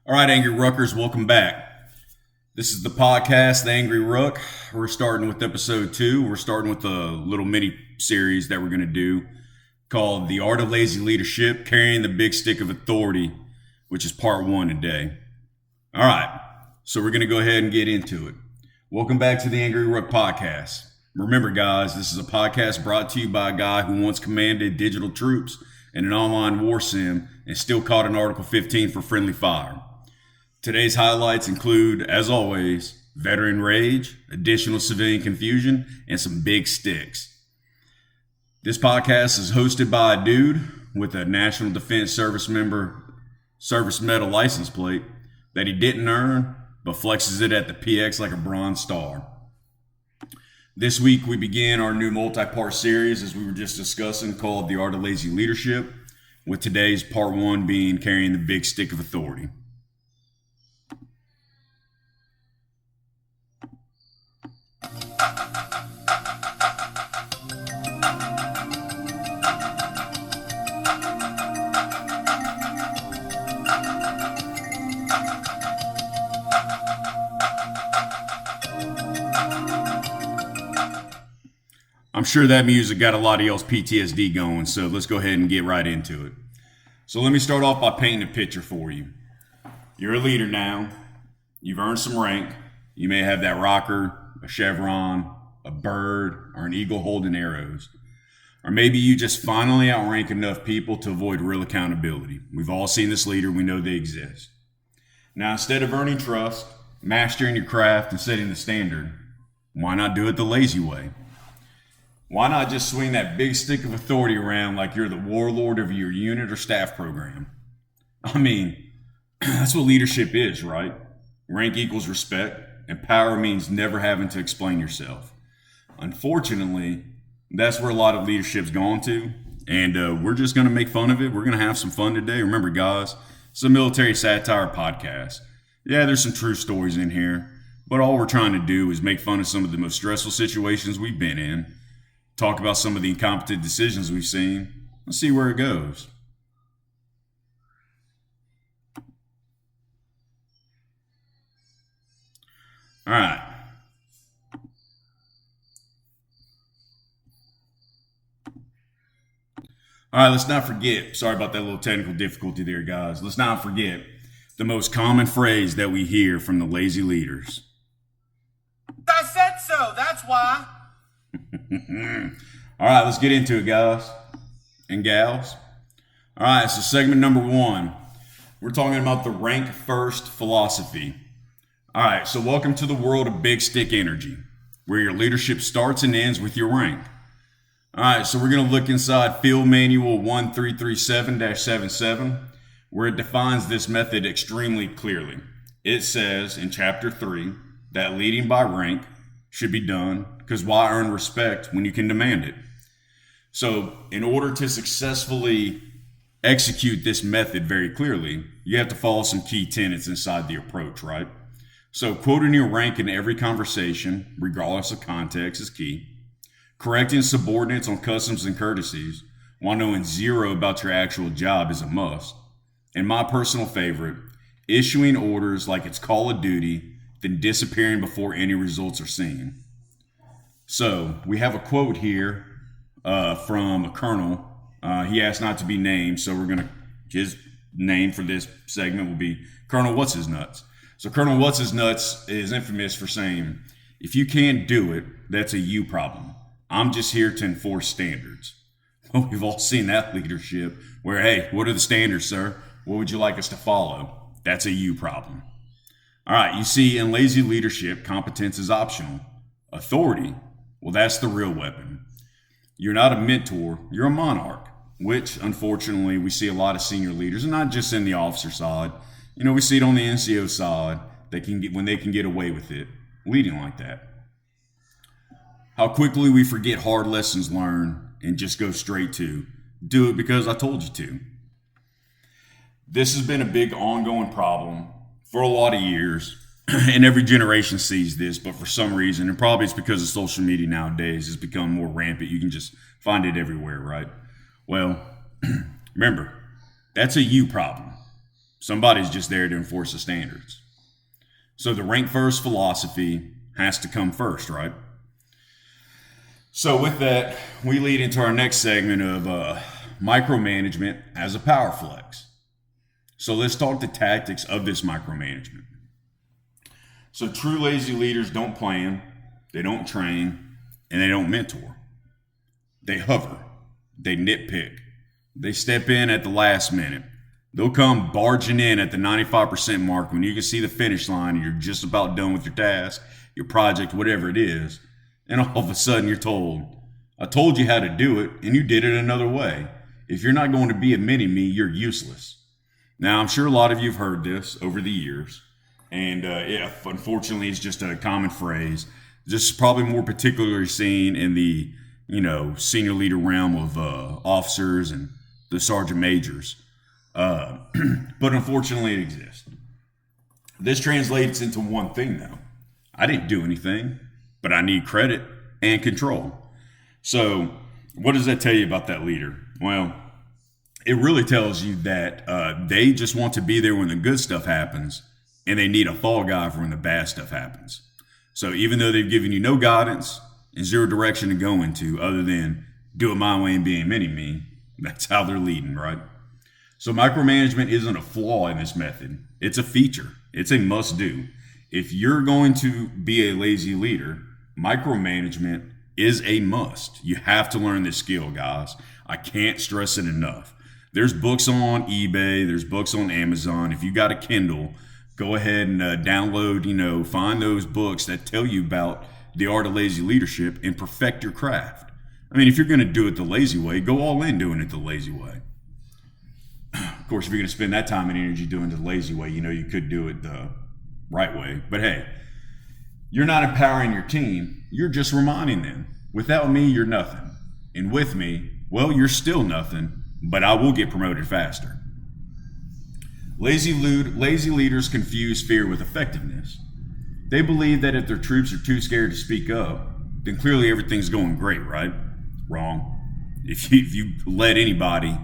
All right, Angry Ruckers, welcome back. This is the podcast, The Angry Ruck. We're starting with episode 2. We're starting with a little mini series that we're going to do called The Art of Lazy Leadership, Carrying the Big Stick of Authority, which is part 1 today. All right, so we're going to go ahead and get into it. Welcome back to the Angry Ruck Podcast. Remember, guys, this is a podcast brought to you by a guy who once commanded digital troops in an online war sim and still caught an Article 15 for friendly fire. Today's highlights include, as always, veteran rage, additional civilian confusion, and some big sticks. This podcast is hosted by a dude with a National Defense Service Medal license plate that he didn't earn, but flexes it at the PX like a Bronze Star. This week we begin our new multi-part series, as we were just discussing, called The Art of Lazy Leadership, with today's part 1 being Carrying the Big Stick of Authority. I'm sure that music got a lot of y'all's PTSD going, so let's go ahead and get right into it. So let me start off by painting a picture for you. You're a leader now. You've earned some rank. You may have that rocker, a chevron, a bird, or an eagle holding arrows. Or maybe you just finally outrank enough people to avoid real accountability. We've all seen this leader. We know they exist. Now, instead of earning trust, mastering your craft, and setting the standard, why not do it the lazy way? Why not just swing that big stick of authority around like you're the warlord of your unit or staff program? I mean, that's what leadership is, right? Rank equals respect, and power means never having to explain yourself. Unfortunately, that's where a lot of leadership's gone to, and we're just going to make fun of it. We're going to have some fun today. Remember, guys, it's a military satire podcast. Yeah, there's some true stories in here, but all we're trying to do is make fun of some of the most stressful situations we've been in, talk about some of the incompetent decisions we've seen, and see where it goes. All right. All right, let's not forget, sorry about that little technical difficulty there, guys. Let's not forget the most common phrase that we hear from the lazy leaders. I said so, that's why. All right, let's get into it, guys and gals. All right, so segment number 1, we're talking about the rank first philosophy. All right, so welcome to the world of big stick energy, where your leadership starts and ends with your rank. All right, so we're going to look inside Field Manual 1337-77, where it defines this method extremely clearly. It says in Chapter 3 that leading by rank should be done because why earn respect when you can demand it? So in order to successfully execute this method very clearly, you have to follow some key tenets inside the approach, right? So quoting your rank in every conversation, regardless of context, is key. Correcting subordinates on customs and courtesies while knowing zero about your actual job is a must. And my personal favorite, issuing orders like it's Call of Duty, then disappearing before any results are seen. So we have a quote here from a colonel. He asked not to be named, so his name for this segment will be Colonel What's His Nuts. So Colonel What's His Nuts is infamous for saying, if you can't do it, that's a you problem. I'm just here to enforce standards. Well, we've all seen that leadership where, hey, what are the standards, sir? What would you like us to follow? That's a you problem. All right, you see, in lazy leadership, competence is optional. Authority, well, that's the real weapon. You're not a mentor, you're a monarch, which unfortunately we see a lot of senior leaders, and not just in the officer side. We see it on the NCO side. When they can get away with it, leading like that. How quickly we forget hard lessons learned and just go straight to do it because I told you to. This has been a big ongoing problem for a lot of years, and every generation sees this, but for some reason, and probably it's because of social media nowadays, it's become more rampant. You can just find it everywhere, right? Well, remember, that's a you problem. Somebody's just there to enforce the standards. So the rank first philosophy has to come first, right? So with that, we lead into our next segment of micromanagement as a power flex. So let's talk the tactics of this micromanagement. So true lazy leaders don't plan, they don't train, and they don't mentor. They hover, they nitpick, they step in at the last minute. They'll come barging in at the 95% mark when you can see the finish line and you're just about done with your task, your project, whatever it is. And all of a sudden you're told, I told you how to do it and you did it another way. If you're not going to be a mini-me, you're useless. Now, I'm sure a lot of you have heard this over the years. And unfortunately, it's just a common phrase. This is probably more particularly seen in the, senior leader realm of officers and the sergeant majors. But unfortunately, it exists. This translates into one thing, though. I didn't do anything, but I need credit and control. So what does that tell you about that leader? Well, it really tells you that they just want to be there when the good stuff happens, and they need a fall guy for when the bad stuff happens. So even though they've given you no guidance and zero direction to go into other than do it my way and being mini-me, that's how they're leading, right? So micromanagement isn't a flaw in this method. It's a feature. It's a must-do. If you're going to be a lazy leader, micromanagement is a must. You have to learn this skill, guys. I can't stress it enough. There's books on eBay. There's books on Amazon. If you got a Kindle, go ahead and download, find those books that tell you about the art of lazy leadership and perfect your craft. I mean, if you're going to do it the lazy way, go all in doing it the lazy way. Of course, if you're going to spend that time and energy doing it the lazy way, you could do it the right way. But hey, you're not empowering your team. You're just reminding them. Without me, you're nothing. And with me, well, you're still nothing, but I will get promoted faster. Lazy leaders confuse fear with effectiveness. They believe that if their troops are too scared to speak up, then clearly everything's going great, right? Wrong. If you let anybody,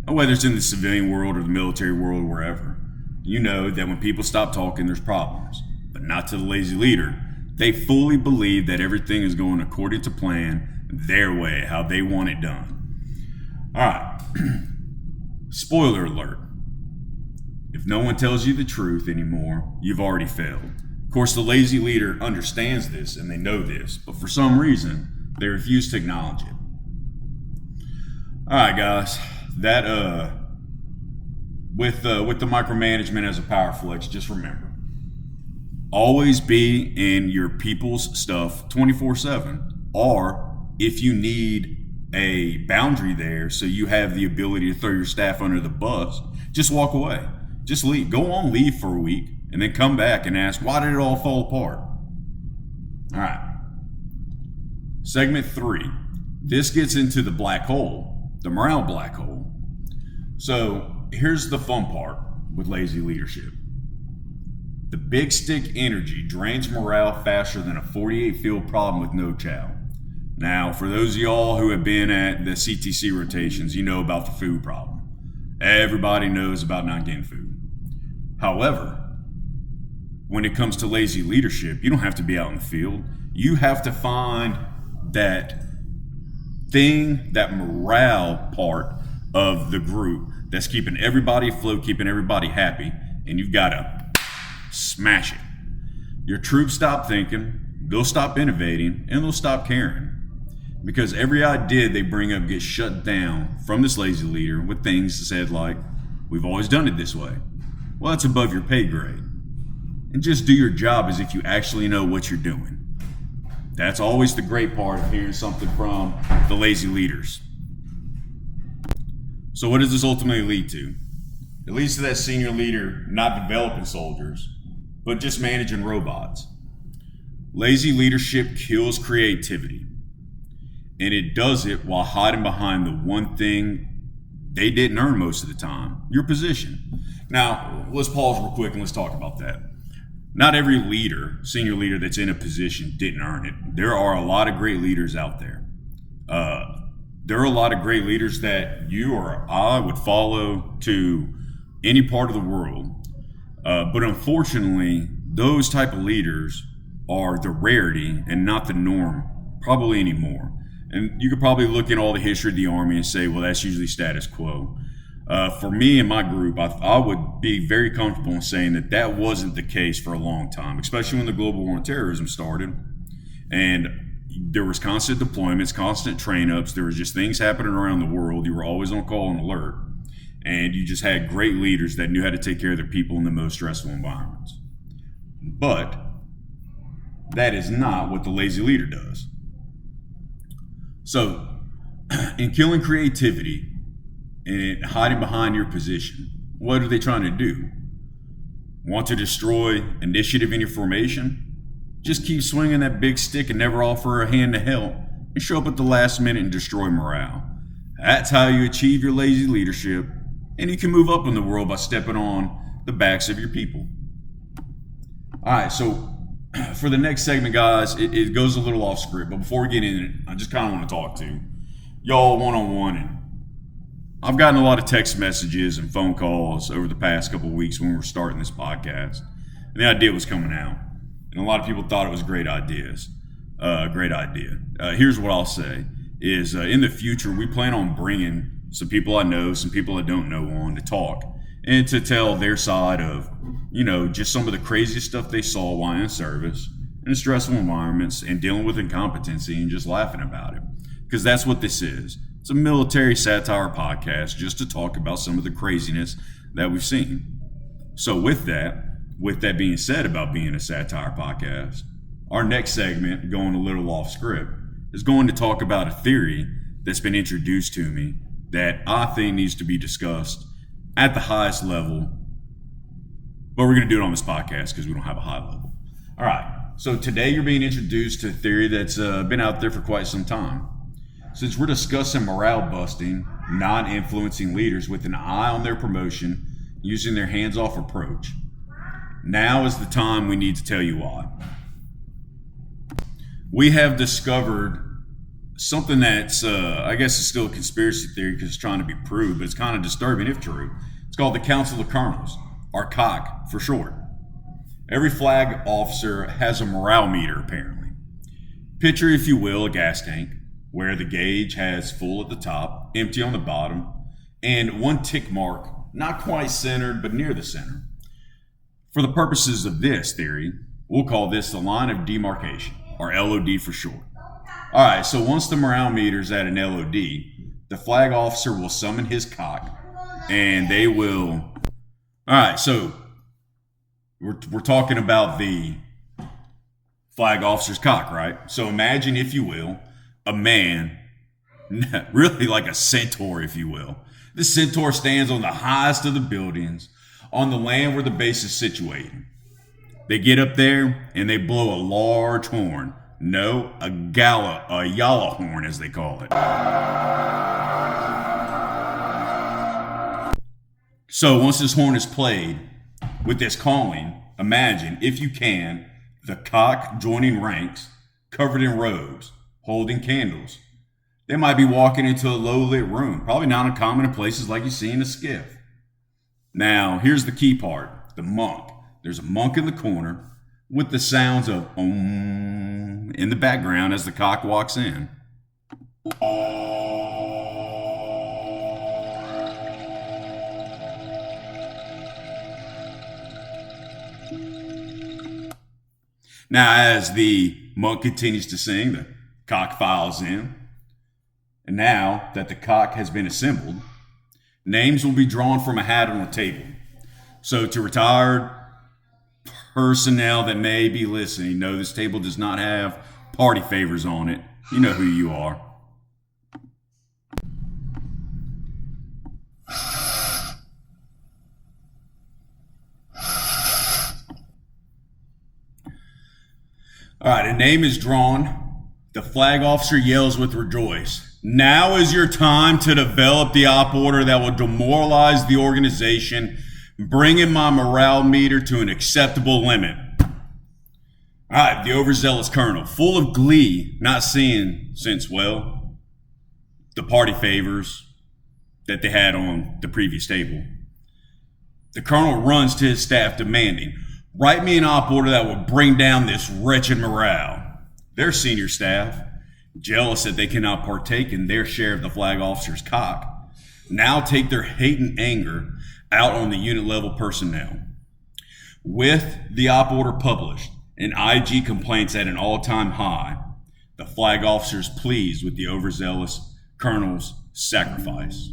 whether it's in the civilian world or the military world or wherever, you know that when people stop talking, there's problems. But not to the lazy leader. They fully believe that everything is going according to plan, their way, how they want it done. All right. Spoiler alert. If no one tells you the truth anymore, you've already failed. Of course, the lazy leader understands this and they know this, but for some reason, they refuse to acknowledge it. All right, guys. That with the micromanagement as a power flex, just remember, always be in your people's stuff 24/7, or if you need a boundary there so you have the ability to throw your staff under the bus, just walk away. Just leave. Go on leave for a week and then come back and ask, why did it all fall apart? All right. Segment 3. This gets into the black hole, the morale black hole. So here's the fun part with lazy leadership. The big stick energy drains morale faster than a 48 field problem with no chow. Now, for those of y'all who have been at the CTC rotations, you know about the food problem. Everybody knows about not getting food. However, when it comes to lazy leadership, you don't have to be out in the field. You have to find that thing, that morale part of the group that's keeping everybody afloat, keeping everybody happy, and you've got to smash it. Your troops stop thinking, they'll stop innovating, and they'll stop caring. Because every idea they bring up gets shut down from this lazy leader with things said like, we've always done it this way. Well, that's above your pay grade. And just do your job as if you actually know what you're doing. That's always the great part of hearing something from the lazy leaders. So what does this ultimately lead to? It leads to that senior leader not developing soldiers, but just managing robots. Lazy leadership kills creativity, and it does it while hiding behind the one thing they didn't earn most of the time, your position. Now, let's pause real quick and let's talk about that. Not every leader, senior leader that's in a position didn't earn it. There are a lot of great leaders out there. There are a lot of great leaders that you or I would follow to any part of the world. But unfortunately, those type of leaders are the rarity and not the norm, probably anymore. And you could probably look at all the history of the Army and say, well, that's usually status quo. For me and my group, I would be very comfortable in saying that wasn't the case for a long time, especially when the global war on terrorism started. And there was constant deployments, constant train-ups. There was just things happening around the world. You were always on call and alert. And you just had great leaders that knew how to take care of their people in the most stressful environments. But that is not what the lazy leader does. So, in killing creativity and hiding behind your position, what are they trying to do? Want to destroy initiative in your formation? Just keep swinging that big stick and never offer a hand to help and show up at the last minute and destroy morale. That's how you achieve your lazy leadership, and you can move up in the world by stepping on the backs of your people. All right, so for the next segment, guys, it goes a little off script, but before we get in it, I just kind of want to talk to y'all one-on-one. And I've gotten a lot of text messages and phone calls over the past couple of weeks when we were starting this podcast, and the idea was coming out. And a lot of people thought it was great idea. Here's what I'll say is in the future, we plan on bringing some people I know, some people I don't know on to talk and to tell their side of, just some of the craziest stuff they saw while in service in stressful environments and dealing with incompetency and just laughing about it. Because that's what this is. It's a military satire podcast just to talk about some of the craziness that we've seen. So with that being said about being a satire podcast, our next segment, going a little off script, is going to talk about a theory that's been introduced to me that I think needs to be discussed at the highest level, but we're going to do it on this podcast because we don't have a high level. All right, so today you're being introduced to a theory that's been out there for quite some time. Since we're discussing morale busting, non-influencing leaders with an eye on their promotion, using their hands-off approach, now is the time we need to tell you why. We have discovered something that's, I guess it's still a conspiracy theory because it's trying to be proved, but it's kind of disturbing if true. It's called the Council of Colonels, or COC for short. Every flag officer has a morale meter, apparently. Picture, if you will, a gas tank, where the gauge has full at the top, empty on the bottom, and one tick mark, not quite centered, but near the center. For the purposes of this theory, we'll call this the line of demarcation, or LOD for short. All right, so once the morale meter's at an LOD, the flag officer will summon his COC, and they will... All right, so we're talking about the flag officer's COC, right? So imagine, if you will, a man, really like a centaur, if you will. This centaur stands on the highest of the buildings on the land where the base is situated. They get up there and they blow a large horn. No, a yalla horn, as they call it. So once this horn is played with this calling, imagine, if you can, the COC joining ranks, covered in robes, holding candles. They might be walking into a low-lit room, probably not uncommon in places like you see in a skiff. Now, here's the key part, the monk. There's a monk in the corner with the sounds of Om in the background as the COC walks in. Now, as the monk continues to sing, the COC files in. And now that the COC has been assembled, names will be drawn from a hat on a table. So to retired personnel that may be listening, no, this table does not have party favors on it. You know who you are. All right, a name is drawn. The flag officer yells with rejoice. Now is your time to develop the op order that will demoralize the organization, bringing my morale meter to an acceptable limit. All right, the overzealous colonel, full of glee, not seeing since, well, the party favors that they had on the previous table. The colonel runs to his staff demanding, write me an op order that will bring down this wretched morale. Their senior staff, jealous that they cannot partake in their share of the flag officer's cock, now take their hate and anger out on the unit level personnel. With the op order published and IG complaints at an all-time high, the flag officer is pleased with the overzealous colonel's sacrifice.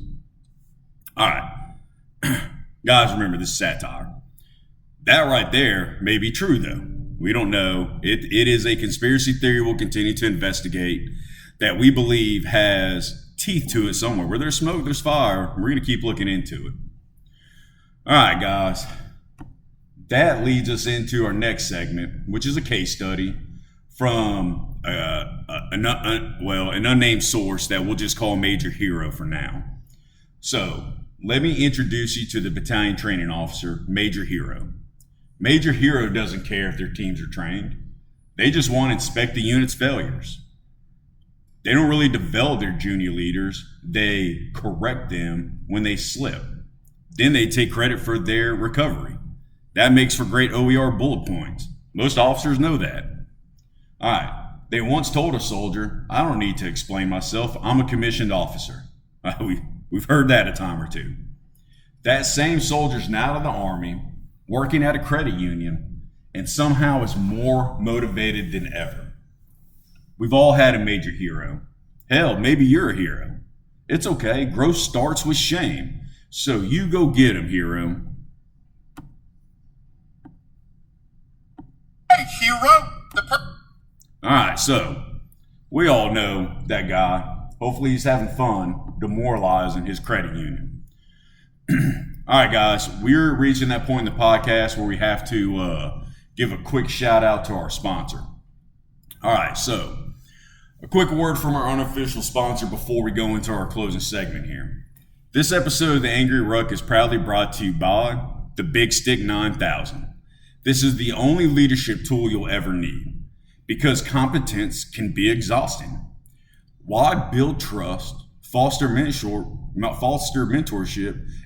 All right, guys, remember this is satire. That right there may be true, though. We don't know. It is a conspiracy theory we'll continue to investigate that we believe has teeth to it somewhere. Where there's smoke, there's fire. We're going to keep looking into it. All right, guys. That leads us into our next segment, which is a case study from an unnamed source that we'll just call Major Hero for now. So let me introduce you to the battalion training officer, Major Hero. Major Hero doesn't care if their teams are trained. They just want to inspect the unit's failures. They don't really develop their junior leaders. They correct them when they slip. Then they take credit for their recovery. That makes for great OER bullet points. Most officers know that. All right. They once told a soldier, I don't need to explain myself. I'm a commissioned officer. We've heard that a time or two. That same soldier's now in the Army, working at a credit union, and somehow is more motivated than ever. We've all had a major hero. Hell, maybe you're a hero. It's okay. Growth starts with shame. So you go get him, hero. Hey, hero! All right, so we all know that guy. Hopefully he's having fun demoralizing his credit union. All right, guys, we're reaching that point in the podcast where we have to give a quick shout out to our sponsor. All right, so a quick word from our unofficial sponsor before we go into our closing segment here. This episode of the Angry Ruck is proudly brought to you by the Big Stick 9000. This is the only leadership tool you'll ever need because competence can be exhausting. Why build trust, foster mentorship,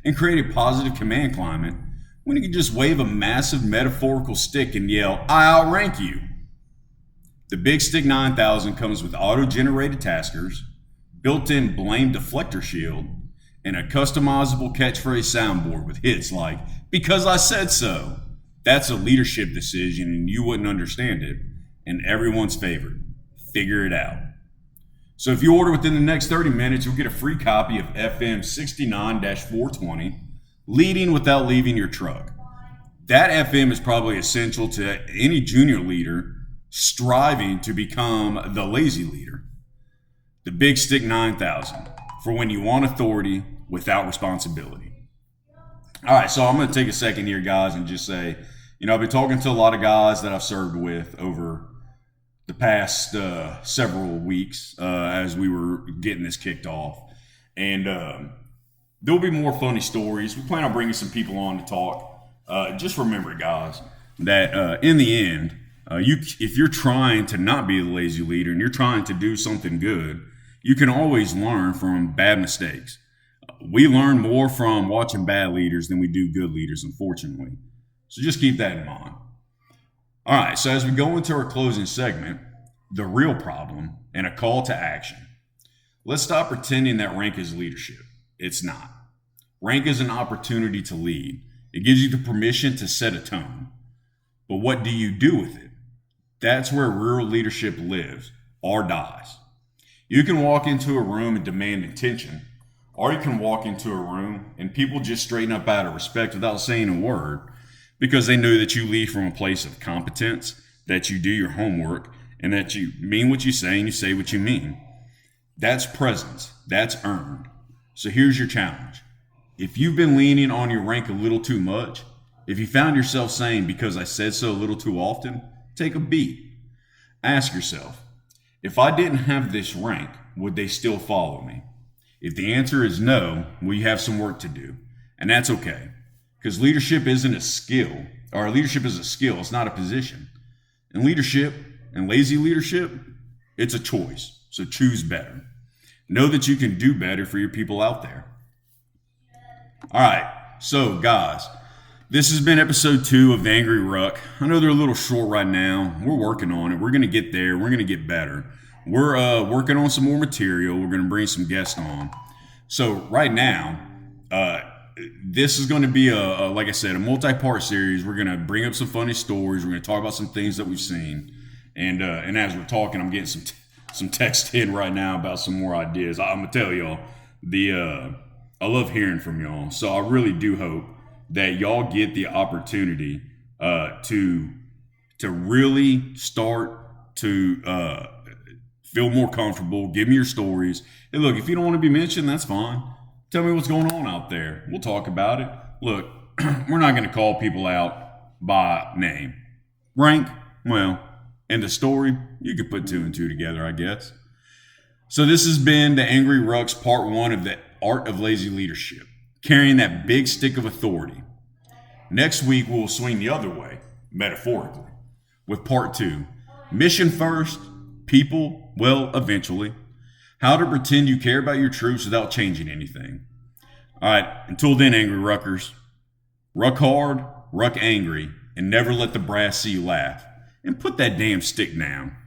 and create a positive command climate when you can just wave a massive metaphorical stick and yell, I outrank you? The Big Stick 9000 comes with auto-generated taskers, built-in blame deflector shield, and a customizable catchphrase soundboard with hits like, because I said so. That's a leadership decision and you wouldn't understand it, and everyone's favorite. Figure it out. So if you order within the next 30 minutes, you'll get a free copy of FM 69-420, Leading Without Leaving Your Truck. That FM is probably essential to any junior leader striving to become the lazy leader. The Big Stick 9000, for when you want authority without responsibility. All right, so I'm going to take a second here, guys, and just say, I've been talking to a lot of guys that I've served with over the past several weeks as we were getting this kicked off. And there'll be more funny stories. We plan on bringing some people on to talk. Just remember, guys, that in the end, if you're trying to not be a lazy leader and you're trying to do something good, you can always learn from bad mistakes. We learn more from watching bad leaders than we do good leaders, unfortunately. So just keep that in mind. All right, so as we go into our closing segment, the real problem and a call to action. Let's stop pretending that rank is leadership. It's not. Rank is an opportunity to lead. It gives you the permission to set a tone. But what do you do with it? That's where real leadership lives or dies. You can walk into a room and demand attention, or you can walk into a room and people just straighten up out of respect without saying a word because they know that you lead from a place of competence, that you do your homework, and that you mean what you say and you say what you mean. That's presence. That's earned. So here's your challenge. If you've been leaning on your rank a little too much, if you found yourself saying, because I said so a little too often, take a beat. Ask yourself, if I didn't have this rank, would they still follow me? If the answer is no, well, you have some work to do. And that's okay. Because leadership isn't a skill, or leadership is a skill, it's not a position. And leadership, and lazy leadership, it's a choice. So choose better. Know that you can do better for your people out there. All right, so guys, this has been episode 2 of the Angry Ruck. I know they're a little short right now. We're working on it. We're going to get there. We're going to get better. We're working on some more material. We're going to bring some guests on. So right now, this is going to be like I said, a multi-part series. We're going to bring up some funny stories. We're going to talk about some things that we've seen. And as we're talking, I'm getting some text in right now about some more ideas. I'm going to tell y'all, I love hearing from y'all. So I really do hope that y'all get the opportunity to really start to feel more comfortable. Give me your stories. Hey, look, if you don't want to be mentioned, that's fine. Tell me what's going on out there. We'll talk about it. Look, we're not going to call people out by name. Rank, well, and the story, you could put 2 and 2 together, I guess. So this has been the Angry Rucks part 1 of the Art of Lazy Leadership, carrying that big stick of authority. Next week, we'll swing the other way, metaphorically, with part 2, mission first, people, well, eventually. How to pretend you care about your troops without changing anything. All right, until then, Angry Ruckers, ruck hard, ruck angry, and never let the brass see you laugh. And put that damn stick down.